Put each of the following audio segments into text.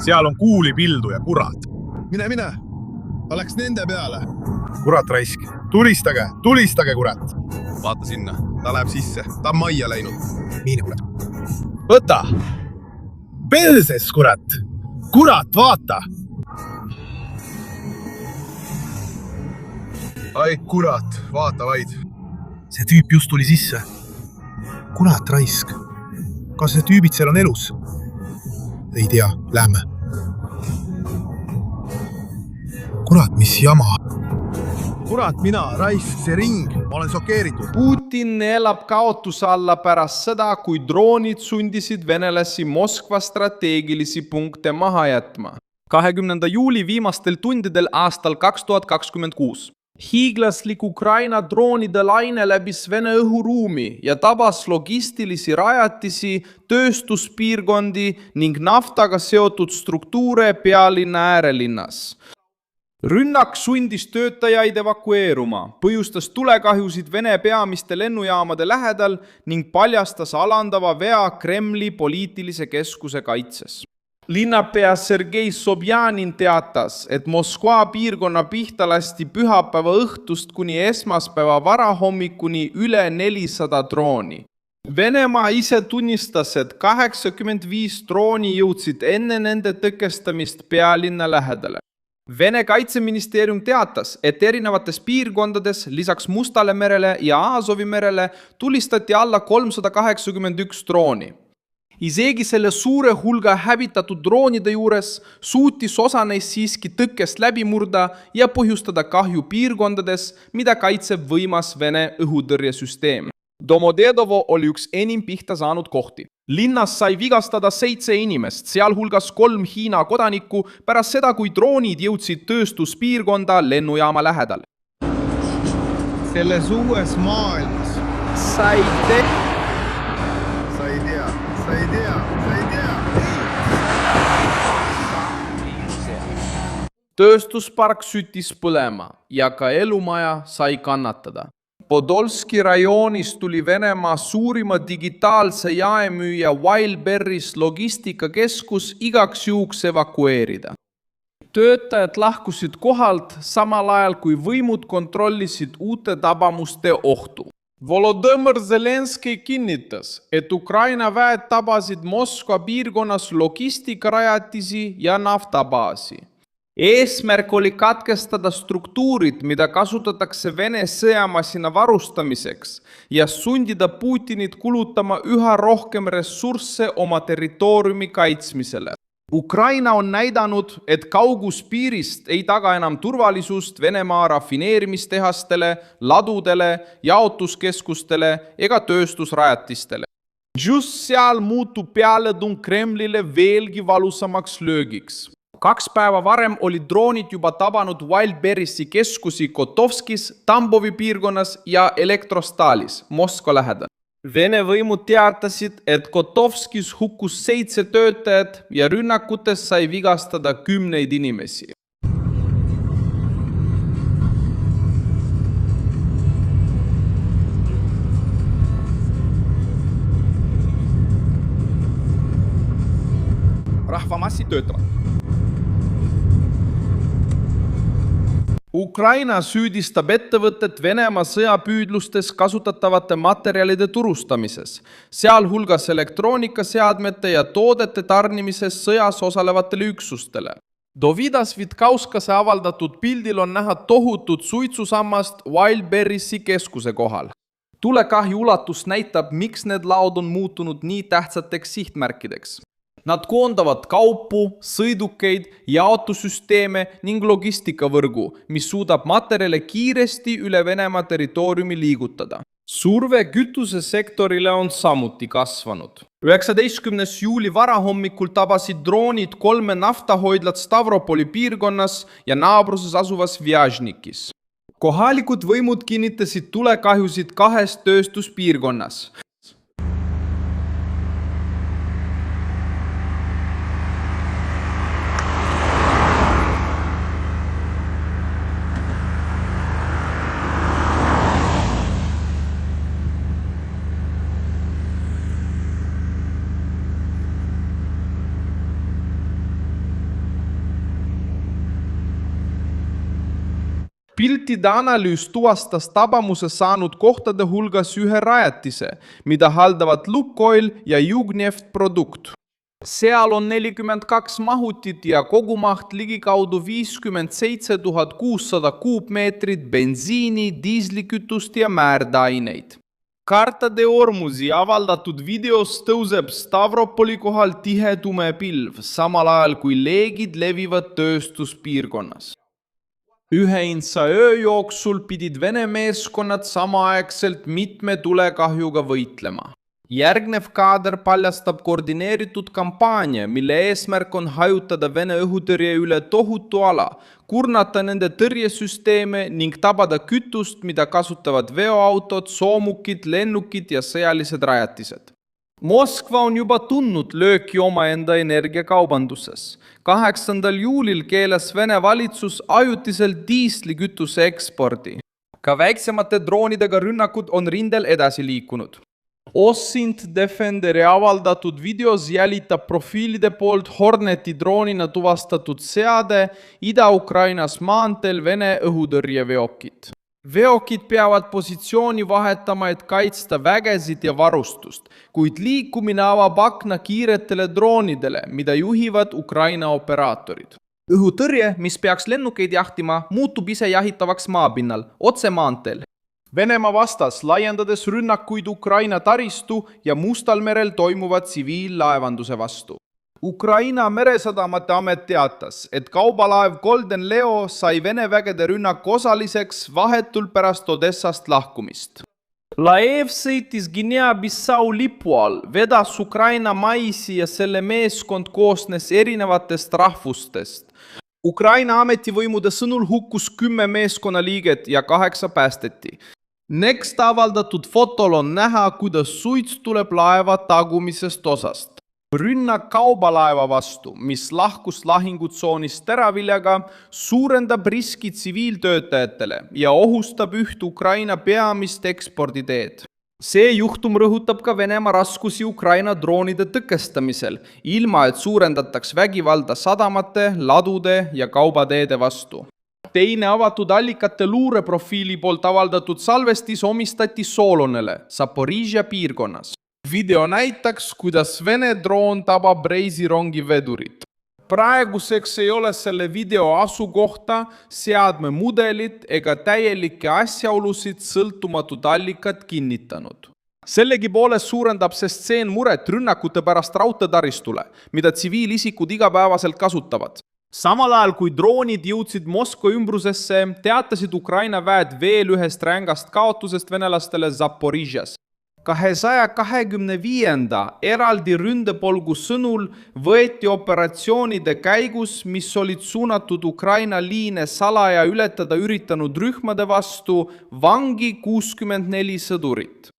Seal on kuulipildu ja kurat. Mine. Ta läks nende peale. Kurat raisk. Tulistage, kurat. Vaata sinna. Ta läheb sisse. Ta on majja läinud. Miine, kurat. Võta. Pelses, kurat. Kurat, vaata. Ai, kurat, vaata vaid. See tüüp just tuli sisse. Kurat raisk. Kas see tüübid seal on elus? Ei tea, lähme. Kurat, mis jama. Kurat, mina, raisk, see ring. Ma olen sokeeritud. Putin elab kaotuse alla pärast seda, kui droonid sundisid venelasi Moskva strateegilisi punkte maha jätma. 20. juuli viimastel tundidel aastal 2026. Hiiglaslik Ukraina droonide laine läbis Vene õhuruumi ja tabas logistilisi rajatisi, tööstuspiirkondi ning naftaga seotud struktuure pealinna äärelinnas. Rünnak sundis töötajaid evakueeruma, põhjustas tulekahjusid Vene peamiste lennujaamade lähedal ning paljastas alandava vea Kremli poliitilise keskuse kaitses. Linnapea Sergei Sobjanin teatas, et Moskva piirkonna pihta lasti pühapäeva õhtust kuni esmaspäeva varahommikuni üle 400 drooni. Venemaa ise tunnistas, et 85 drooni jõudsid enne nende tõkestamist pealinna lähedale. Vene kaitseministeerium teatas, et erinevates piirkondades lisaks Mustale merele ja Aasovi merele tulistati alla 381 drooni. Isegi selle suure hulga hävitatud droonide juures suutis osa neist siiski tõkkest läbi murda ja põhjustada kahju piirkondades, mida kaitseb võimas Vene õhutõrjesüsteem. Domodedovo oli üks enim pihta saanud kohti. Linnas sai vigastada 7 inimest, sealhulgas 3 Hiina kodanikku pärast seda, kui droonid jõudsid tööstuspiirkonda lennujaama lähedal. Selles uues maailmas. Sa ei tea. Tööstuspark sütis põlema ja ka elumaja sai kannatada. Podolski rajoonis tuli Venemaa suurima digitaalse jaemüüja Wildberries logistikakeskus igaks juhuks evakueerida. Töötajad lahkusid kohalt samal ajal, kui võimud kontrollisid uute tabamuste ohtu. Volodõmõr Zelenskõi kinnitas, et Ukraina väed tabasid Moskva piirkonnas logistikarajatisi ja naftabaasi. Eesmärk oli katkestada struktuurid, mida kasutatakse Vene sõjamasina varustamiseks ja sundida Putinit kulutama üha rohkem ressursse oma territooriumi kaitsmisele. Ukraina on näidanud, et kauguspiirist ei taga enam turvalisust Venemaa rafineerimistehastele, ladudele, jaotuskeskustele ega tööstusrajatistele. Just seal muutub pealetung Kremlile veelgi valusamaks löögiks. 2 päeva varem olid droonid juba tabanud Wildberriesi keskusi Kotovskis, Tambovi piirkonnas ja Elektrostalis, Moskva lähedal. Vene võimud teatasid, et Kotovskis hukkus 7 töötajat ja rünnakutes sai vigastada 10 inimesi. Rahvamassid töötavad. Ukraina süüdistab ettevõtet Venemaa sõjapüüdlustes kasutatavate materjalide turustamises, sealhulgas elektroonikaseadmete ja toodete tarnimises sõjas osalevatele üksustele. Dovidas Vitkauskase avaldatud pildil on näha tohutut suitsusammast Wildberriesi keskuse kohal. Tulekahju ulatus näitab, miks need laod on muutunud nii tähtsateks sihtmärkideks. Nad koondavad kaupu, sõidukeid, jaotussüsteeme ning logistikavõrgu, mis suudab materjale kiiresti üle Venemaa territooriumi liigutada. Surve kütusesektorile on samuti kasvanud. 19. juuli varahommikul tabasid droonid 3 naftahoidlat Stavropoli piirkonnas ja naabruses asuvas Vjažnikis. Kohalikud võimud kinnitasid tulekahjusid 2 tööstuspiirkonnas. piltide analüüs tuvastas tabamuse saanud kohtade hulgas ühe rajatise, mida haldavad Lukoil ja Yugneft produkt. Seal on 42 mahutit ja kogumaht ligikaudu 57 600 kuupmeetrit bensiini, diislikütust ja määrdeaineid. Kartade ormusi avaldatud videos tõuseb Stavropoli kohal tihe tume pilv, samal ajal kui leegid levivad tööstuspiirkonnas. Üheinsa öö jooksul pidid Vene meeskonnad samaaegselt mitme tulekahjuga võitlema. Järgnev kaader paljastab koordineeritud kampaania, mille eesmärk on hajutada Vene õhutõrje üle tohutu ala, kurnata nende tõrjesüsteeme ning tabada kütust, mida kasutavad veoautod, soomukid, lennukid ja sõjalised rajatised. Moskva on juba tundnud lööki omaenda energiakaubanduses. 8. juulil keelas Vene valitsus ajutiselt diislikütuse ekspordi. Ka väiksemate droonidega rünnakud on rindel edasi liikunud. Ossint Defenderi avaldatud videos jälitab profiilide poolt Horneti droonina tuvastatud seade Ida-Ukrainas maanteel Vene õhutõrjeveokit. Veokid peavad positsiooni vahetama, et kaitsta vägesid ja varustust, kuid liikumine avab akna kiiretele droonidele, mida juhivad Ukraina operaatorid. Õhutõrje, mis peaks lennukeid jahtima, muutub ise jahitavaks maapinnal, otse maanteel. Venemaa vastas, laiendades rünnakuid Ukraina taristu ja Mustal merel toimuva tsiviillaevanduse vastu. Ukraina meresadamate amet teatas, et kaubalaev Golden Leo sai Vene vägede rünnaku osaliseks vahetult pärast Odessast lahkumist. Laev sõitis Guinea-Bissau lipu all, vedas Ukraina maisi ja selle meeskond koosnes erinevatest rahvustest. Ukraina ametivõimude sõnul hukkus 10 meeskonnaliiget ja 8 päästeti. Next avaldatud fotol on näha, kuidas suits tuleb laeva tagumisest osast. Rünnak kaubalaeva vastu, mis lahkus lahingutsoonist teraviljaga, suurendab riski tsiviiltöötajatele ja ohustab üht Ukraina peamist eksporditeed. See juhtum rõhutab ka Venemaa raskusi Ukraina droonide tõkestamisel, ilma et suurendataks vägivalda sadamate, ladude ja kaubateede vastu. Teine avatud allikate luureprofiili poolt avaldatud salvestis omistati Solonele, Zaporižja piirkonnas. Video näitaks, kuidas Vene droon tabab reisirongi vedurit. Praeguseks ei ole selle video asukohta, seadme mudelit ega täielikke asjaolusid sõltumatud allikad kinnitanud. Sellegipoolest suurendab see stseen muret rünnakute pärast raudteetaristule, mida tsiviilisikud igapäevaselt kasutavad. Samal ajal kui droonid jõudsid Moskva ümbrusesse, teatasid Ukraina väed veel ühest rängast kaotusest venelastele Zaporižjas. 225. eraldi ründepolgu sõnul võeti operatsioonide käigus, mis olid suunatud Ukraina liine salaja ületada üritanud rühmade vastu, vangi 64 sõdurit.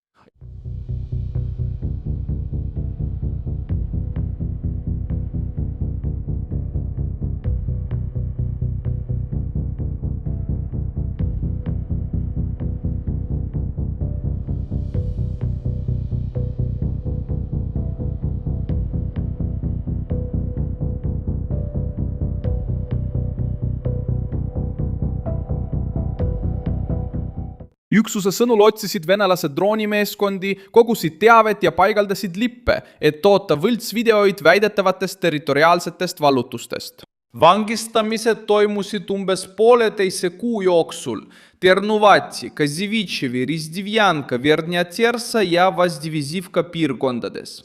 Üksuse sõnul otsisid venelased droonimeeskondi, kogusid teavet ja paigaldasid lippe, et toota võltsvideoid väidetavatest territoriaalsetest vallutustest. Vangistamised toimusid umbes 1,5 kuu jooksul Ternuvati, Kazivitševi, Rizdivjanka, Verdnjatersa ja Vazdivizivka piirkondades.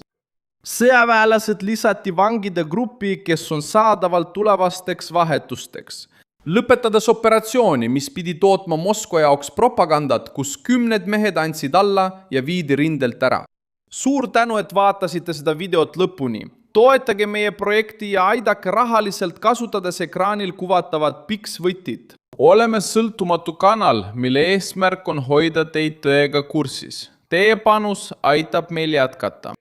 Sõjaväelased lisati vangide gruppi, kes on saadavalt tulevasteks vahetusteks. Lõpetades operatsiooni, mis pidi tootma Moskva jaoks propagandat, kus 10 mehed andsid alla ja viidi rindelt ära. Suur tänu, et vaatasite seda videot lõpuni. Toetage meie projekti ja aidake rahaliselt kasutades ekraanil kuvatavad piksvõtid. Oleme sõltumatu kanal, mille eesmärk on hoida teid tõega kursis. Teie panus aitab meil jätkata.